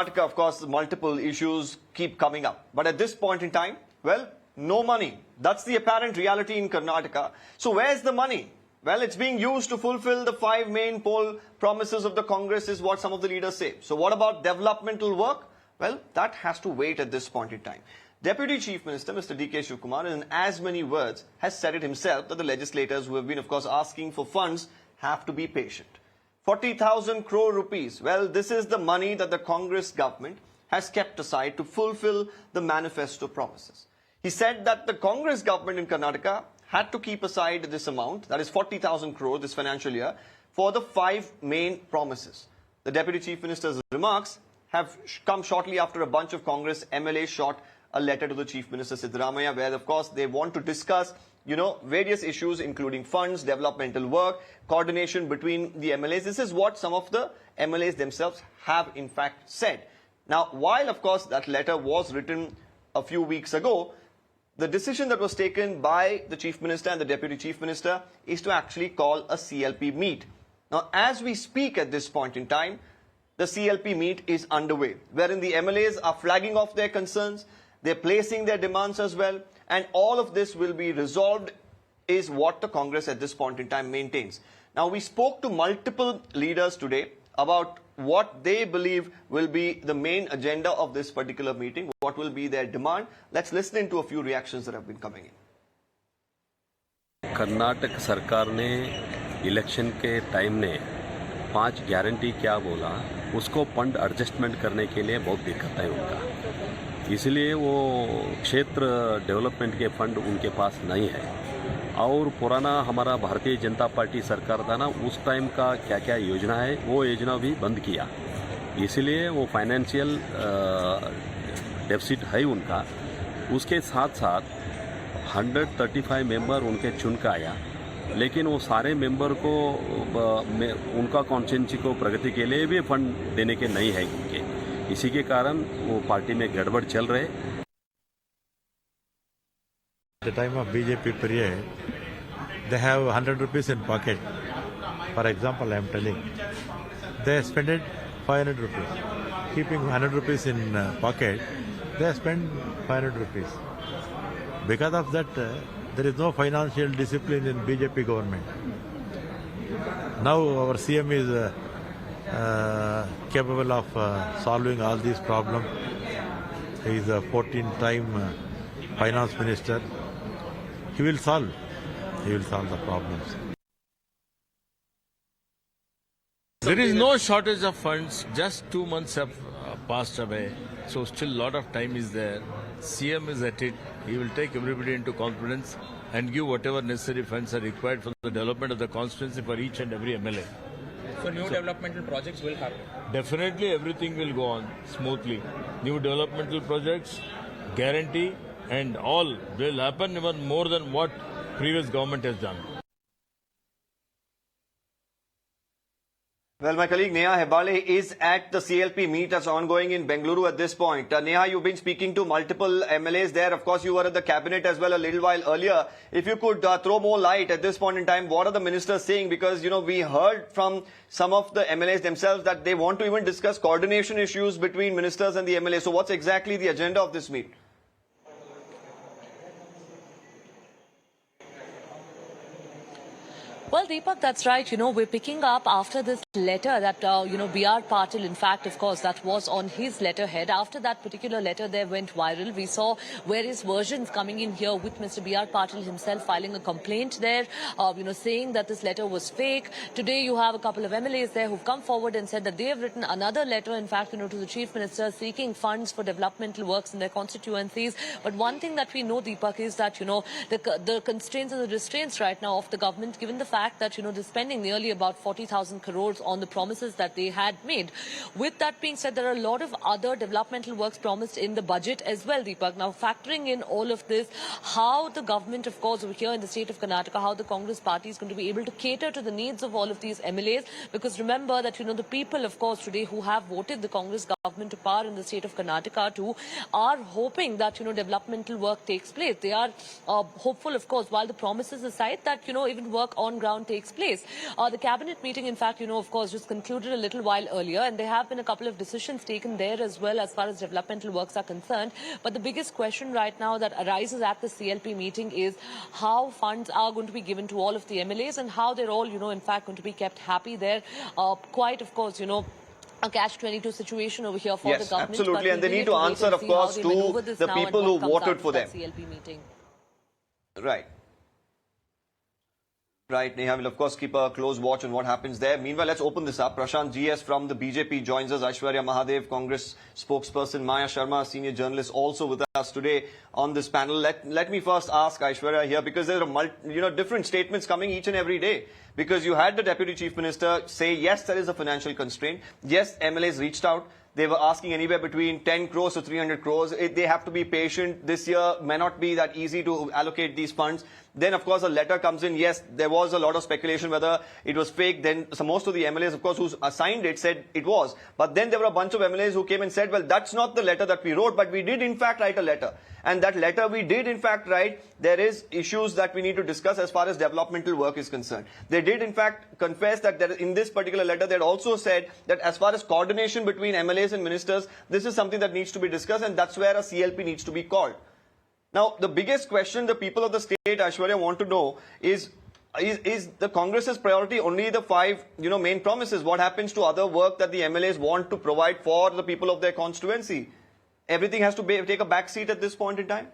Karnataka, of course, multiple issues keep coming up. But at this point in time, well, no money. That's the apparent reality in Karnataka. So where's the money? Well, it's being used to fulfill the 5 main poll promises of the Congress is what some of the leaders say. So what about developmental work? Well, that has to wait at this point in time. Deputy Chief Minister, Mr. DK Shivakumar, in as many words, has said it himself that the legislators who have been, of course, asking for funds have to be patient. 40,000 crore rupees. Well, this is the money that the Congress government has kept aside to fulfill the manifesto promises. He said that the Congress government in Karnataka had to keep aside this amount, that is 40,000 crore this financial year, for the 5 main promises. The Deputy Chief Minister's remarks have come shortly after a bunch of Congress MLAs shot a letter to the Chief Minister Siddaramaiah, where, of course, they want to discuss various issues, including funds, developmental work, coordination between the MLAs. This is what some of the MLAs themselves have, in fact, said. Now, while, of course, that letter was written a few weeks ago, the decision that was taken by the Chief Minister and the Deputy Chief Minister is to actually call a CLP meet. Now, as we speak at this point in time, the CLP meet is underway, wherein the MLAs are flagging off their concerns, they're placing their demands as well, and all of this will be resolved is what the Congress at this point in time maintains. Now, we spoke to multiple leaders today about what they believe will be the main agenda of this particular meeting, what will be their demand. Let's listen into a few reactions that have been coming in. Karnataka सरकार ने election के time ने 5 guarantee क्या बोला, उसको fund adjustment करने के लिए बहुत दिक्कत है उनका, इसलिए वो क्षेत्र डेवलपमेंट के फंड उनके पास नहीं है। और पुराना हमारा भारतीय जनता पार्टी सरकार था ना, उस टाइम का क्या क्या योजना है वो योजना भी बंद किया, इसलिए वो फाइनेंशियल डेफिसिट है उनका। उसके साथ साथ 135 मेंबर उनके चुन का आया, लेकिन वो सारे मेंबर को उनका कॉन्स्टिट्यूंसी को प्रगति के लिए भी फंड देने के नहीं है उनके, इसी के कारण वो पार्टी में गड़बड़ चल रहे। At the time of BJP period, they have 100 rupees in pocket. For example, I am telling, they spent 500 rupees. Keeping 100 rupees in pocket, they spend 500 rupees. Because of that, there is no financial discipline in BJP government. Now our CM is capable of solving all these problems. He is a 14-time finance minister. He will solve the problems. There is no shortage of funds. Just 2 months have passed away, so still a lot of time is there. CM is at it. He will take everybody into confidence and give whatever necessary funds are required for the development of the constituency for each and every MLA. So new developmental projects will happen? Definitely everything will go on smoothly. New developmental projects, guarantee, and all will happen even more than what previous government has done. Well, my colleague Neha Hebale is at the CLP meet that's ongoing in Bengaluru at this point. Neha, you've been speaking to multiple MLAs there. Of course, you were at the cabinet as well a little while earlier. If you could throw more light at this point in time, what are the ministers saying? Because, we heard from some of the MLAs themselves that they want to even discuss coordination issues between ministers and the MLAs. So what's exactly the agenda of this meet? Well, Deepak, that's right. We're picking up after this letter that, B.R. Patil, in fact, of course, that was on his letterhead. After that particular letter there went viral, we saw various versions coming in here with Mr. B.R. Patil himself filing a complaint there, saying that this letter was fake. Today, you have a couple of MLAs there who've come forward and said that they have written another letter, in fact, to the Chief Minister seeking funds for developmental works in their constituencies. But one thing that we know, Deepak, is that, the constraints and the restraints right now of the government, given the fact that, they're spending nearly about 40,000 crores on the promises that they had made. With that being said, there are a lot of other developmental works promised in the budget as well, Deepak. Now, factoring in all of this, how the government, of course, over here in the state of Karnataka, how the Congress party is going to be able to cater to the needs of all of these MLAs. Because remember that, the people, of course, today who have voted the Congress government government of power in the state of Karnataka too are hoping that, developmental work takes place. They are hopeful, of course, while the promises aside, that, even work on ground takes place. The cabinet meeting, in fact, of course, just concluded a little while earlier, and there have been a couple of decisions taken there as well as far as developmental works are concerned. But the biggest question right now that arises at the CLP meeting is how funds are going to be given to all of the MLAs and how they're all, in fact, going to be kept happy there. Quite, of course, a catch-22 situation over here for the Yes, government. absolutely. But And they we'll need to wait answer, and of see course, how they maneuver to this the now and people what who comes out voted of for them. that CLP meeting. Right. Right, Neha will of course keep a close watch on what happens there. Meanwhile, let's open this up. Prashanth GS from the BJP joins us. Aiyshwarya Mahadev, Congress spokesperson. Maya Sharma, senior journalist, also with us today on this panel. Let me first ask Aiyshwarya here, because there are different statements coming each and every day. Because you had the Deputy Chief Minister say, yes, there is a financial constraint. Yes, MLAs reached out. They were asking anywhere between 10 crores to 300 crores. They have to be patient. This year may not be that easy to allocate these funds. Then, of course, a letter comes in. Yes, there was a lot of speculation whether it was fake. Then most of the MLAs, of course, who signed it said it was. But then there were a bunch of MLAs who came and said, well, that's not the letter that we wrote, but we did in fact write a letter. And that letter we did in fact write, there is issues that we need to discuss as far as developmental work is concerned. They did in fact confess that in this particular letter, they had also said that as far as coordination between MLAs and ministers, this is something that needs to be discussed, and that's where a CLP needs to be called. Now, the biggest question the people of the state, Aiyshwarya, want to know is the Congress's priority only the 5, main promises? What happens to other work that the MLAs want to provide for the people of their constituency? Everything has to take a back seat at this point in time?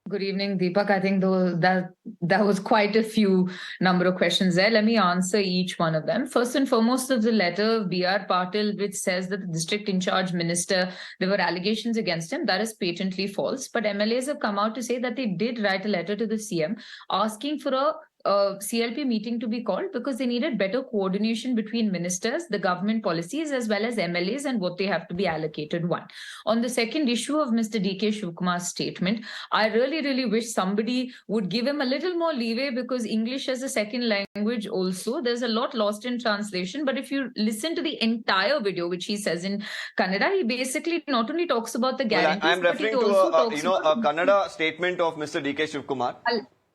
Good evening, Deepak. I think that was quite a few number of questions there. Let me answer each one of them. First and foremost, of the letter of B.R. Patil, which says that the district in charge minister, there were allegations against him. That is patently false. But MLAs have come out to say that they did write a letter to the CM asking for a CLP meeting to be called because they needed better coordination between ministers, the government policies, as well as MLAs and what they have to be allocated. One. On the second issue of Mr. DK Shivakumar's statement, I really wish somebody would give him a little more leeway, because English as a second language also, there's a lot lost in translation. But if you listen to the entire video, which he says in Kannada, he basically not only talks about the guarantees, well, I'm referring to a Kannada statement of Mr. DK Shivakumar.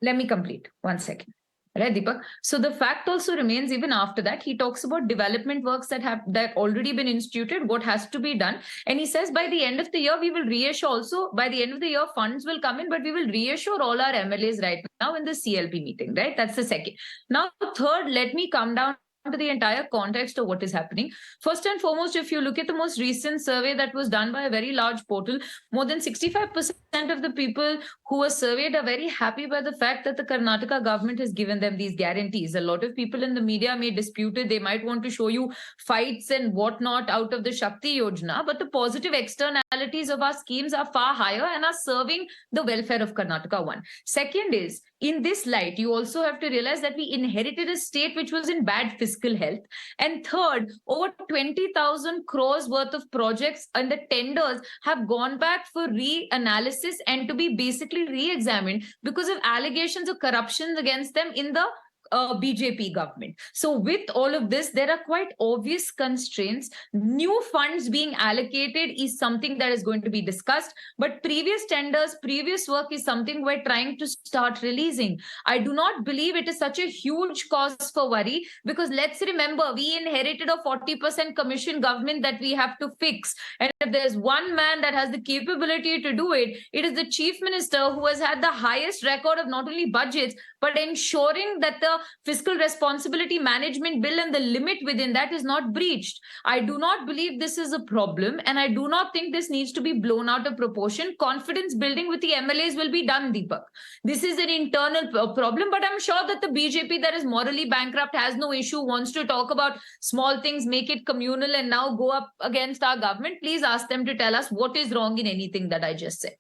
Let me complete. 1 second. Right, Deepak? So the fact also remains, even after that, he talks about development works that have already been instituted, what has to be done. And he says by the end of the year, we will reassure also, by the end of the year, funds will come in, but we will reassure all our MLAs right now in the CLP meeting, right? That's the second. Now, third, let me come down to the entire context of what is happening. First and foremost, if you look at the most recent survey that was done by a very large portal, more than 65% of the people who were surveyed are very happy by the fact that the Karnataka government has given them these guarantees. A lot of people in the media may dispute it. They might want to show you fights and whatnot out of the Shakti Yojana, but the positive externalities of our schemes are far higher and are serving the welfare of Karnataka. One. Second is, in this light, you also have to realize that we inherited a state which was in bad fiscal health. And third, over 20,000 crores worth of projects and the tenders have gone back for reanalysis and to be basically re-examined because of allegations of corruption against them in the BJP government. So with all of this, there are quite obvious constraints. New funds being allocated is something that is going to be discussed, but previous tenders, previous work is something we're trying to start releasing. I do not believe it is such a huge cause for worry, because let's remember, we inherited a 40% commission government that we have to fix. And if there's one man that has the capability to do it, it is the chief minister, who has had the highest record of not only budgets, but ensuring that the fiscal responsibility management bill and the limit within that is not breached. I do not believe this is a problem, and I do not think this needs to be blown out of proportion. Confidence building with the MLAs will be done, Deepak. This is an internal problem, but I'm sure that the BJP, that is morally bankrupt, has no issue, wants to talk about small things, make it communal, and now go up against our government. Please ask them to tell us what is wrong in anything that I just said.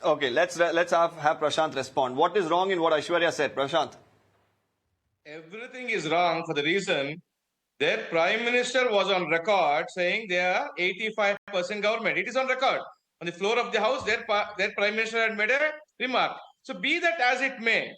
Okay, let's have Prashanth respond. What is wrong in what Aiyshwarya said, Prashanth? Everything is wrong for the reason their prime minister was on record saying they are 85% government. It is on record. On the floor of the house, their prime minister had made a remark. So be that as it may,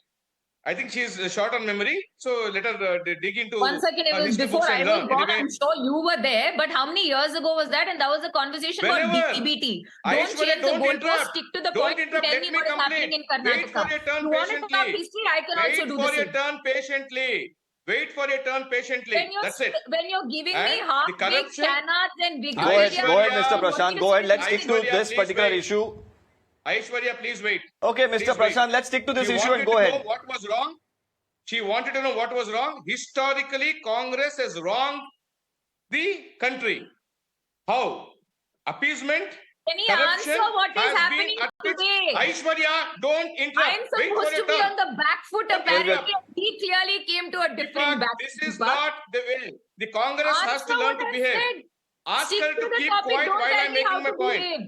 I think she's short on memory, so let her dig into 1 second, it was history before books I and was learn. born. Anyway, I'm sure you were there, but how many years ago was that? And that was a conversation about whenever. DBT. Don't Aiyshwarya, change the don't goalpost, interrupt. stick to the Don't point and interrupt. tell Let me me what is happening complete. in Wait for Karnataka. your turn You want to talk patiently. history? I can also Wait do for the your same. turn patiently. Wait for your turn patiently. That's it. When you're giving me And half the big corruption. channels and Go Wikipedia, ahead, Aiyshwarya, Mr. what Prashant. is Go ahead. Let's it? stick to Aiyshwarya, this please particular wait. issue. Aiyshwarya, please wait. Okay, Mr. Please wait. Prashant, let's stick to this She issue and wanted go to ahead. know what was wrong. She wanted to know what was wrong. Historically, Congress has wronged the country. How? Appeasement, Can he corruption answer what is has happening been at its. today? Aiyshwarya, don't interrupt. I am Wait for supposed your to be turn. on the back foot Don't apparently. interrupt. He clearly came to a different Deepak, back this foot. is not the way. The Congress has to Answer learn what to I behave. said. Ask Stick her to to the keep topic. quiet Don't while tell I'm me how making my to point. behave.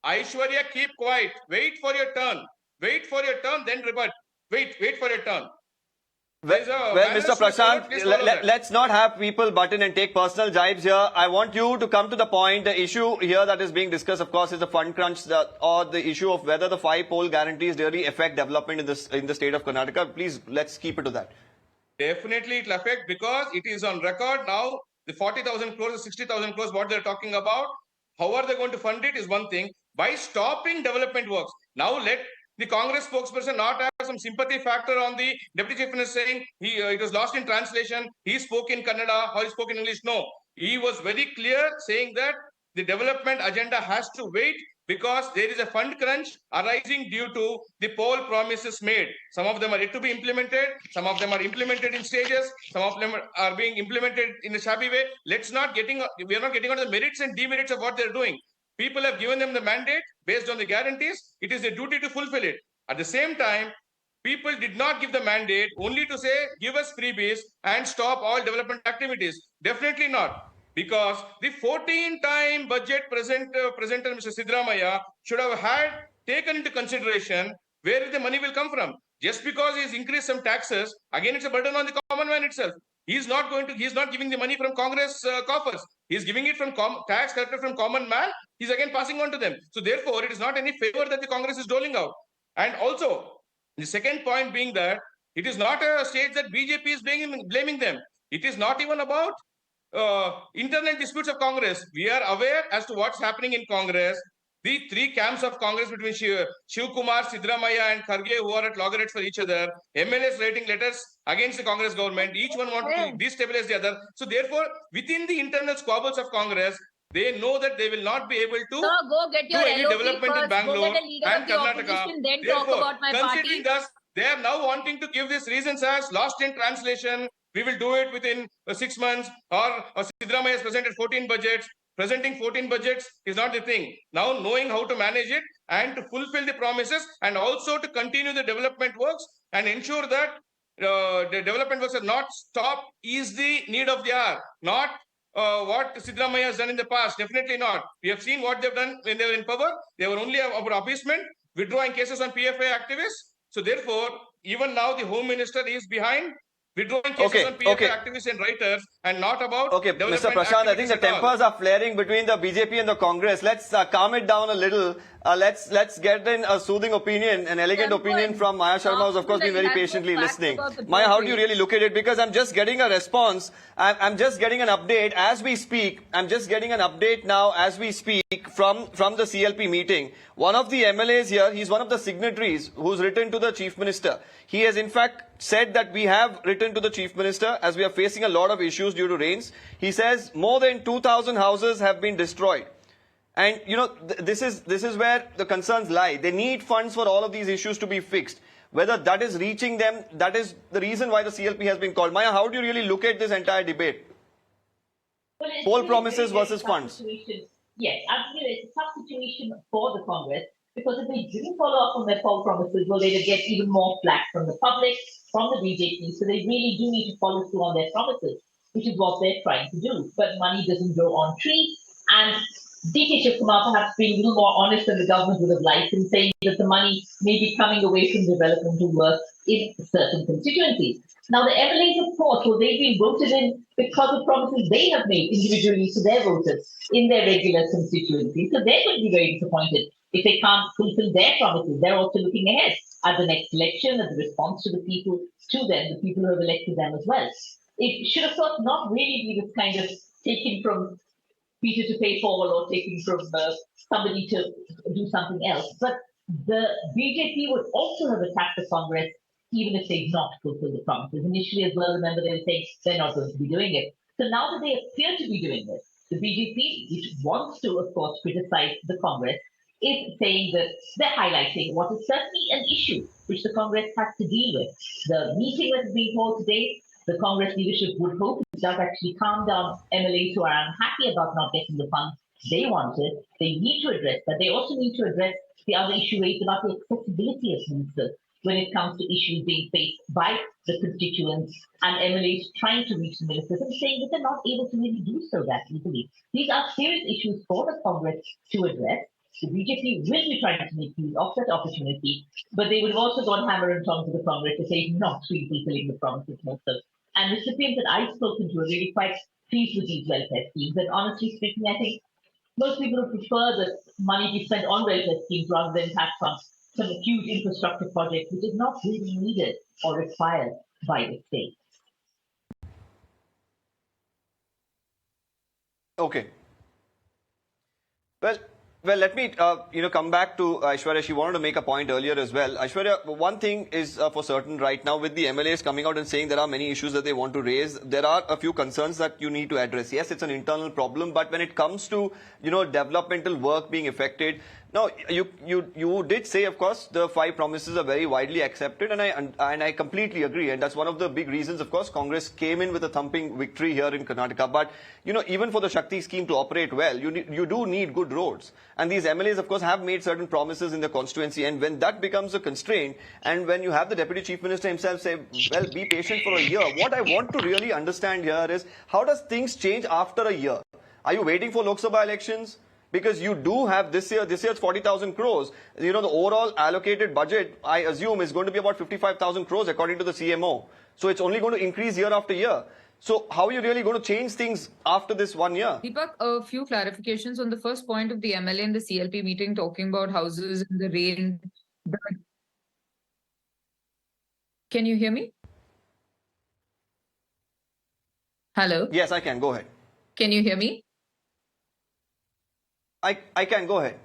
Aiyshwarya, keep quiet. Wait for your turn. Wait for your turn, then rebut. Wait for your turn. There's a Well, manners Mr. to be followed. Prashant, Please follow that. let's not have people butt in and take personal jibes here. I want you to come to the point. The issue here that is being discussed, of course, is the fund crunch or the issue of whether the 5 poll guarantees really affect development in the state of Karnataka. Please, let's keep it to that. Definitely it will affect because it is on record now. The 40,000 crores, the 60,000 crores, what they're talking about, how are they going to fund it is one thing. By stopping development works. Now let the Congress spokesperson not have some sympathy factor on the Deputy Chief Minister saying it was lost in translation. He spoke in Kannada or he spoke in English. No, he was very clear saying that the development agenda has to wait because there is a fund crunch arising due to the poll promises made. Some of them are yet to be implemented. Some of them are implemented in stages. Some of them are being implemented in a shabby way. We are not getting onto the merits and demerits of what they're doing. People have given them the mandate based on the guarantees. It is their duty to fulfill it. At the same time, people did not give the mandate only to say, give us freebies and stop all development activities. Definitely not. Because the 14-time budget presenter, Mr. Sidramaya, should have had taken into consideration where the money will come from. Just because he's increased some taxes, again, it's a burden on the common man itself. He's not giving the money from Congress coffers. He's giving it from tax collected from common man. He's again passing on to them. So therefore, it is not any favor that the Congress is doling out. And also, the second point being that it is not a stage that BJP is blaming them. It is not even about internal disputes of Congress. We are aware as to what's happening in Congress. The 3 camps of Congress between Shivakumar, Sidramaya and Kharge who are at loggerheads for each other. MLAs writing letters against the Congress government. Each one wanted to destabilize the other. So therefore, within the internal squabbles of Congress, they know that they will not be able to Go get do your any LOP development first, in Bangalore go get a leader and of the Karnataka. opposition, then Therefore, talk about my considering party. thus, they are now wanting to give these reasons as lost in translation. We will do it within 6 months, or Sidramaya has presented 14 budgets. Presenting 14 budgets is not the thing. Now knowing how to manage it and to fulfill the promises and also to continue the development works and ensure that the development works are not stopped is the need of the hour. Not what Sidramaya has done in the past. Definitely not. We have seen what they've done when they were in power. They were only about appeasement, withdrawing cases on PFI activists. So therefore, even now the Home Minister is behind withdrawing cases on PFI activists and writers and not about Mr. Prashant, I think the tempers are flaring between the BJP and the Congress. Let's calm it down a little. Let's get in a soothing opinion, an elegant opinion from Maya Sharma, who's of course been very patiently listening. Maya, how do you really look at it? Because I'm just getting a response. I'm just getting an update as we speak. I'm just getting an update now as we speak from the CLP meeting. One of the MLAs here, he's one of the signatories who's written to the Chief Minister. He has in fact said that we have written to the Chief Minister as we are facing a lot of issues due to rains. He says more than 2,000 houses have been destroyed. And you know, this is where the concerns lie. They need funds for all of these issues to be fixed. Whether that is reaching them, that is the reason why the CLP has been called.Aya, how do you really look at this entire debate? Well, Poll promises versus funds. Yes, absolutely. It's a tough situation for the Congress because if they didn't follow up on their poll promises, well, they would get even more flack from the public, from the BJP. So they really do need to follow through on their promises, which is what they're trying to do. But money doesn't grow on trees. And DK Shivakumar perhaps being a little more honest than the government would have liked in saying that the money may be coming away from developmental work in certain constituencies. Now, the MLAs, of course, well, they've been voted in because of promises they have made individually to their voters in their regular constituency. So they're going to be very disappointed if they can't fulfill their promises. They're also looking ahead at the next election, at the response to the people, the people who have elected them as well. It should, of course, not really be this kind of taking from Peter to pay Paul or taking from somebody to do something else. But the BJP would also have attacked the Congress even if they not fulfill the promises. Initially as well, remember they were saying they're not going to be doing it. So now that they appear to be doing this, the BJP, which wants to, of course, criticize the Congress, is saying that they're highlighting what is certainly an issue which the Congress has to deal with. The meeting that's being held today, the Congress leadership would hope it does actually calm down MLAs who are unhappy about not getting the funds they wanted. They need to address that. They also need to address the other issue raised about the accessibility of ministers when it comes to issues being faced by the constituents and MLAs trying to reach the ministers and saying that they're not able to really do so that easily. These are serious issues for the Congress to address. The BJP will be trying to make use of that opportunity, but they would have also gone hammer and tongs to the Congress to say not really fulfilling the promises most of. And recipients that I've spoken to are really quite pleased with these welfare schemes. And honestly speaking, I think most people would prefer that money be spent on welfare schemes rather than tax on some huge infrastructure project, which is not really needed or required by the state. Okay. Well, let me come back to Aiyshwarya. She wanted to make a point earlier as well. Aiyshwarya, one thing is for certain right now, with the MLAs coming out and saying there are many issues that they want to raise, there are a few concerns that you need to address. Yes, it's an internal problem, but when it comes to developmental work being affected, now you did say, of course, the 5 promises are very widely accepted, and I completely agree, and that's one of the big reasons, of course, Congress came in with a thumping victory here in Karnataka. But even for the Shakti scheme to operate well, you do need good roads. And these MLAs, of course, have made certain promises in the constituency. And when that becomes a constraint, and when you have the Deputy Chief Minister himself say, well, be patient for a year, what I want to really understand here is, how does things change after a year? Are you waiting for Lok Sabha elections? Because you do have this year it's 40,000 crores. The overall allocated budget, I assume, is going to be about 55,000 crores according to the CMO. So it's only going to increase year after year. So how are you really going to change things after this 1 year? Deepak, a few clarifications on the first point of the MLA and the CLP meeting talking about houses in the rain. Can you hear me? Hello? Yes, I can. Go ahead. Can you hear me? I can. Go ahead.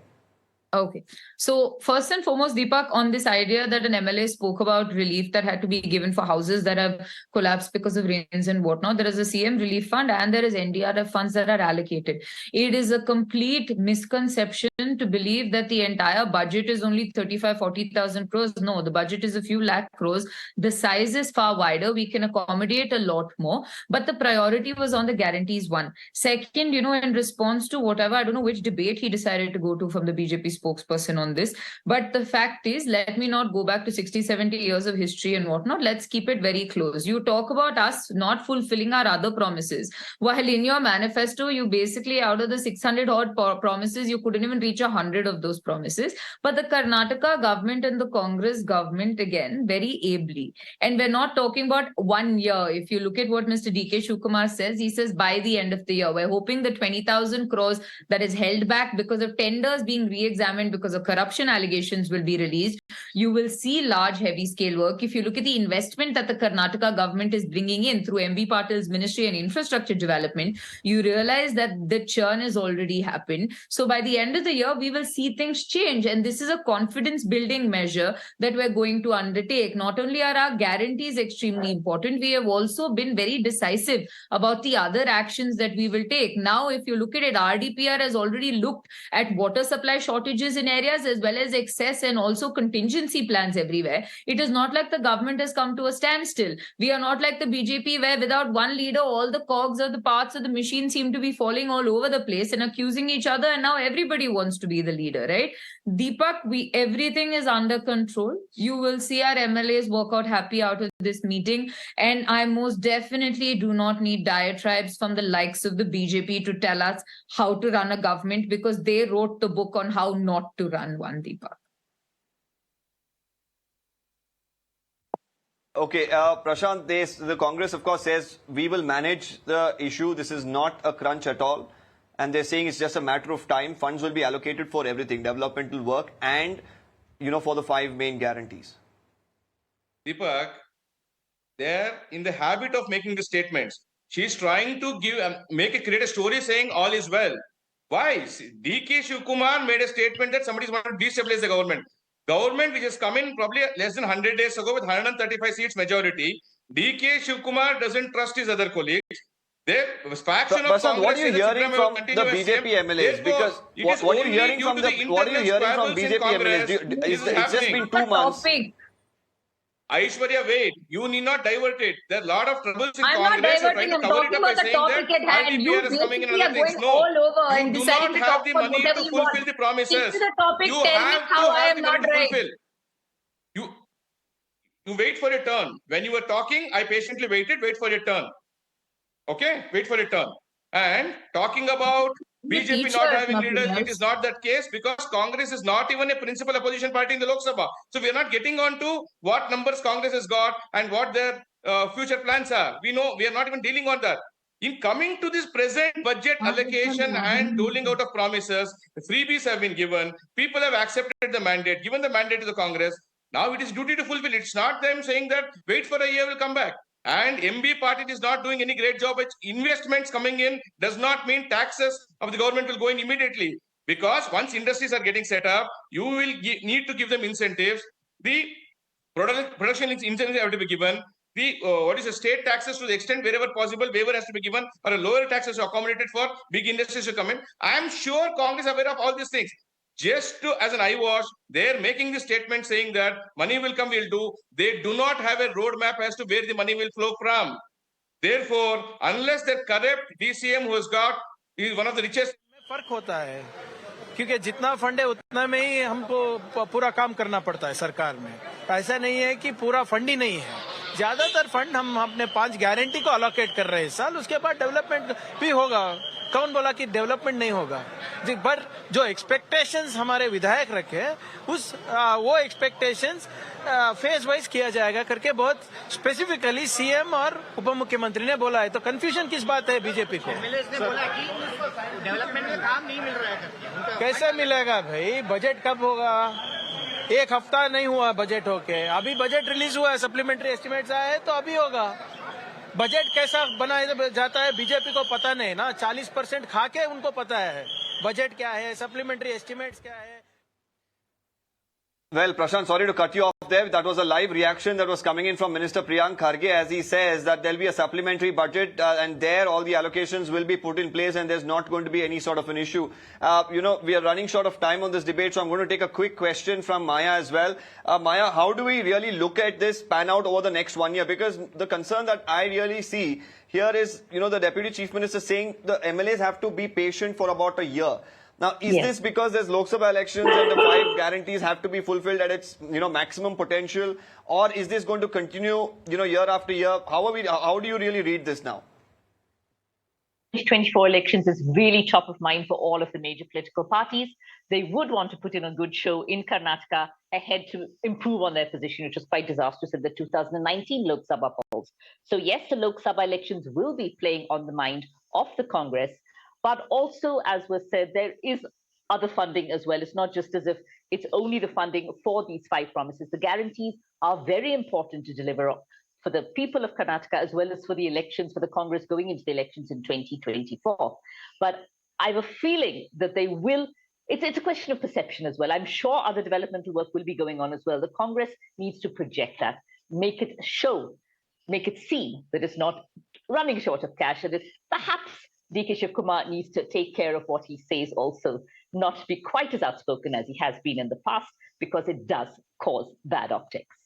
Okay. So first and foremost, Deepak, on this idea that an MLA spoke about relief that had to be given for houses that have collapsed because of rains and whatnot, there is a CM relief fund and there is NDRF funds that are allocated. It is a complete misconception to believe that the entire budget is only 40,000 crores. No, the budget is a few lakh crores. The size is far wider. We can accommodate a lot more, but the priority was on the guarantees one. Second, in response to whatever, I don't know which debate he decided to go to from the BJP spokesperson on this. But the fact is, let me not go back to 60, 70 years of history and whatnot. Let's keep it very close. You talk about us not fulfilling our other promises. While in your manifesto, you basically, out of the 600 odd promises, you couldn't even reach 100 of those promises. But the Karnataka government and the Congress government, again, very ably. And we're not talking about 1 year. If you look at what Mr. DK Shivakumar says, he says by the end of the year, we're hoping the 20,000 crores that is held back because of tenders being re-examined because of corruption allegations will be released. You will see large, heavy scale work. If you look at the investment that the Karnataka government is bringing in through MB Patil's Ministry and Infrastructure Development, you realize that the churn has already happened. So by the end of the year, we will see things change. And this is a confidence building measure that we're going to undertake. Not only are our guarantees extremely important, we have also been very decisive about the other actions that we will take. Now, if you look at it, RDPR has already looked at water supply shortages in areas as well as excess and also contingency plans everywhere. It is not like the government has come to a standstill. We are not like the BJP where without one leader, all the cogs or the parts of the machine seem to be falling all over the place and accusing each other. And now everybody wants to be the leader, right? Deepak, everything is under control. You will see our MLAs walk out happy out of this meeting. And I most definitely do not need diatribes from the likes of the BJP to tell us how to run a government because they wrote the book on how not to run one, Deepak. Okay, Prashant, the Congress, of course, says we will manage the issue. This is not a crunch at all. And they're saying it's just a matter of time. Funds will be allocated for everything, developmental work and, for the 5 main guarantees. Deepak, they're in the habit of making the statements. She's trying to create a story saying all is well. Why? DK Shivakumar made a statement that somebody is going to destabilize the government. Government which has come in probably less than 100 days ago with 135 seats majority. DK Shivakumar doesn't trust his other colleagues. Prasad, what are you hearing from the BJP MLAs? Because what are you hearing from BJP MLAs? It's just been 2 months. Aiyshwarya, wait. You need not divert it. There are a lot of troubles in I'm Congress. not diverting. I'm talking about the topic at hand. You basically are going all over and deciding to talk about whatever you want. The promises. Stick to the topic. You tell me how I am not right. You wait for your turn. When you were talking, I patiently waited. Wait for your turn. Okay? Wait for your turn. And talking about BJP not having leaders, it is not that case because Congress is not even a principal opposition party in the Lok Sabha. So we are not getting on to what numbers Congress has got and what their future plans are. We know we are not even dealing on that. In coming to this present budget allocation and doling out of promises, the freebies have been given. People have accepted the mandate, given the mandate to the Congress. Now it is duty to fulfill. It's not them saying that wait for a year, we'll come back. And MB party is not doing any great job. Investments coming in does not mean taxes of the government will go in immediately. Because once industries are getting set up, you will need to give them incentives. The production incentives have to be given. The state taxes to the extent wherever possible, waiver has to be given, or a lower taxes accommodated for big industries to come in. I am sure Congress is aware of all these things. Just as an eyewash, they're making the statement saying that money will come, we'll do. They do not have a roadmap as to where the money will flow from. Therefore, unless that corrupt DCM who has got is one of the richest. फर्क होता है क्योंकि जितना fund है उतना में ही हमको पूरा काम करना पड़ता है सरकार में. ऐसा नहीं है कि पूरा फंड ही नहीं है. ज्यादातर फंड हम अपने 5 गारंटी को अलोकेट कर रहे हैं इस साल. उसके बाद डेवलपमेंट भी होगा. कौन बोला कि डेवलपमेंट नहीं होगा? पर जो एक्सपेक्टेशंस हमारे विधायक रखे वो एक्सपेक्टेशंस फेज वाइज किया जाएगा करके बहुत स्पेसिफिकली सीएम और उप मुख्यमंत्री ने बोला है. तो कंफ्यूजन किस बात है बीजेपी को? एमएलएस ने बोला कि डेवलपमेंट में काम नहीं मिल रहा है. कैसे मिलेगा भाई? बजट कब होगा? 1 हफ्ता नहीं हुआ बजट होके. अभी बजट रिलीज हुआ है, सप्लीमेंट्री एस्टिमेट्स आए हैं तो अभी होगा. बजट कैसा बनाया जाता है बीजेपी को पता नहीं ना. 40% खा के उनको पता है बजट क्या है, सप्लीमेंट्री एस्टिमेट्स क्या है. Well, Prashant, sorry to cut you off there. That was a live reaction that was coming in from Minister Priyank Kharge as he says that there'll be a supplementary budget and there all the allocations will be put in place and there's not going to be any sort of an issue. We are running short of time on this debate, so I'm going to take a quick question from Maya as well. Maya, how do we really look at this pan out over the next 1 year? Because the concern that I really see here is, the Deputy Chief Minister saying the MLAs have to be patient for about a year. Now, is this because there's Lok Sabha elections and the 5 guarantees have to be fulfilled at its, maximum potential? Or is this going to continue, year after year? How do you really read this now? 2024 elections is really top of mind for all of the major political parties. They would want to put in a good show in Karnataka ahead to improve on their position, which was quite disastrous in the 2019 Lok Sabha polls. So yes, the Lok Sabha elections will be playing on the mind of the Congress. But also, as was said, there is other funding as well. It's not just as if it's only the funding for these 5 promises. The guarantees are very important to deliver for the people of Karnataka as well as for the elections, for the Congress going into the elections in 2024. But I have a feeling that they will. It's a question of perception as well. I'm sure other developmental work will be going on as well. The Congress needs to project that, make it show, make it seem that it's not running short of cash, and it's perhaps DK Shivakumar needs to take care of what he says also, not be quite as outspoken as he has been in the past, because it does cause bad optics.